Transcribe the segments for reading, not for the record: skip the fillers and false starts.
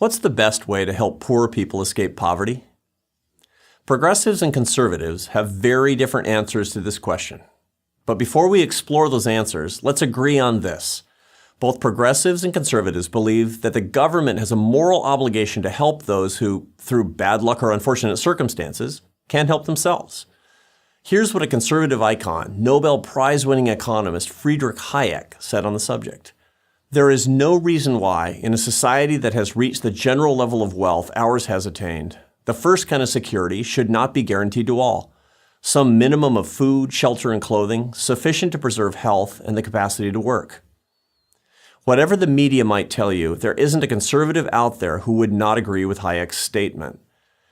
What's the best way to help poor people escape poverty? Progressives and conservatives have very different answers to this question. But before we explore those answers, let's agree on this. Both progressives and conservatives believe that the government has a moral obligation to help those who, through bad luck or unfortunate circumstances, can't help themselves. Here's what a conservative icon, Nobel Prize-winning economist Friedrich Hayek said on the subject. There is no reason why, in a society that has reached the general level of wealth ours has attained, the first kind of security should not be guaranteed to all. Some minimum of food, shelter, and clothing, sufficient to preserve health and the capacity to work. Whatever the media might tell you, there isn't a conservative out there who would not agree with Hayek's statement.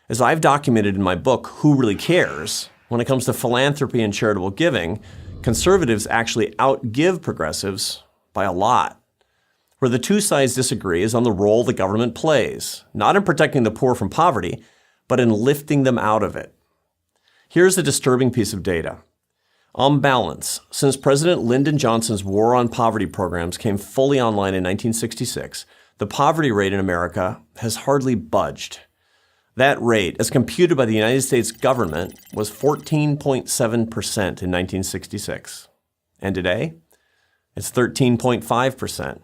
As I've documented in my book, Who Really Cares? When it comes to philanthropy and charitable giving, conservatives actually outgive progressives by a lot. Where the two sides disagree is on the role the government plays, not in protecting the poor from poverty, but in lifting them out of it. Here's a disturbing piece of data. On balance, since President Lyndon Johnson's War on Poverty programs came fully online in 1966, the poverty rate in America has hardly budged. That rate, as computed by the United States government, was 14.7% in 1966. And today, it's 13.5%.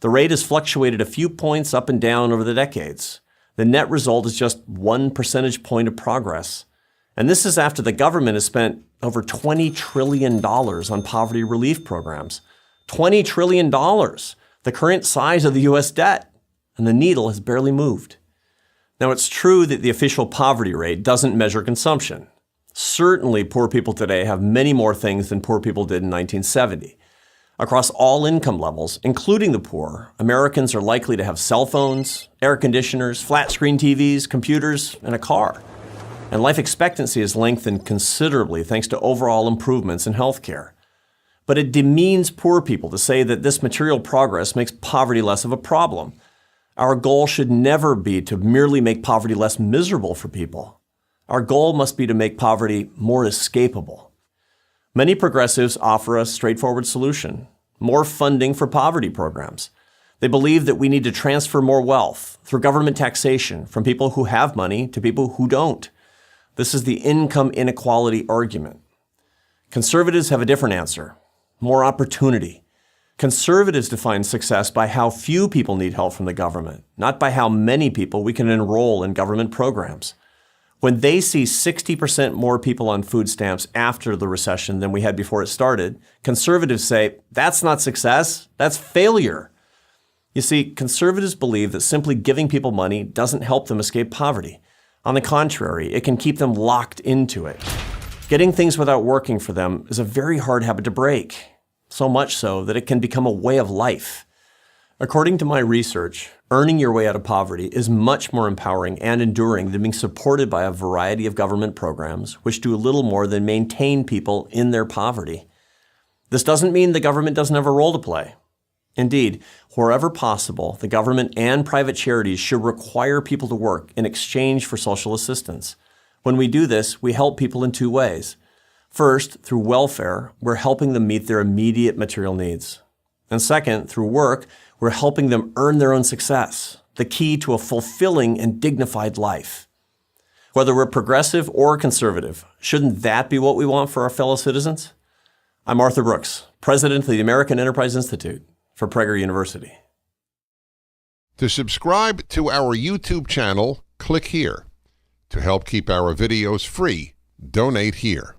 The rate has fluctuated a few points up and down over the decades. The net result is just 1 percentage point of progress. And this is after the government has spent over $20 trillion on poverty relief programs. $20 trillion, the current size of the U.S. debt. And the needle has barely moved. Now, it's true that the official poverty rate doesn't measure consumption. Certainly, poor people today have many more things than poor people did in 1970. Across all income levels, including the poor, Americans are likely to have cell phones, air conditioners, flat-screen TVs, computers, and a car. And life expectancy has lengthened considerably thanks to overall improvements in healthcare. But it demeans poor people to say that this material progress makes poverty less of a problem. Our goal should never be to merely make poverty less miserable for people. Our goal must be to make poverty more escapable. Many progressives offer a straightforward solution: more funding for poverty programs. They believe that we need to transfer more wealth through government taxation from people who have money to people who don't. This is the income inequality argument. Conservatives have a different answer: more opportunity. Conservatives define success by how few people need help from the government, not by how many people we can enroll in government programs. When they see 60% more people on food stamps after the recession than we had before it started, conservatives say, that's not success, that's failure. You see, conservatives believe that simply giving people money doesn't help them escape poverty. On the contrary, it can keep them locked into it. Getting things without working for them is a very hard habit to break, so much so that it can become a way of life. According to my research, earning your way out of poverty is much more empowering and enduring than being supported by a variety of government programs, which do little more than maintain people in their poverty. This doesn't mean the government doesn't have a role to play. Indeed, wherever possible, the government and private charities should require people to work in exchange for social assistance. When we do this, we help people in two ways. First, through welfare, we're helping them meet their immediate material needs. And second, through work, we're helping them earn their own success, the key to a fulfilling and dignified life. Whether we're progressive or conservative, shouldn't that be what we want for our fellow citizens? I'm Arthur Brooks, president of the American Enterprise Institute for Prager University. To subscribe to our YouTube channel, click here. To help keep our videos free, donate here.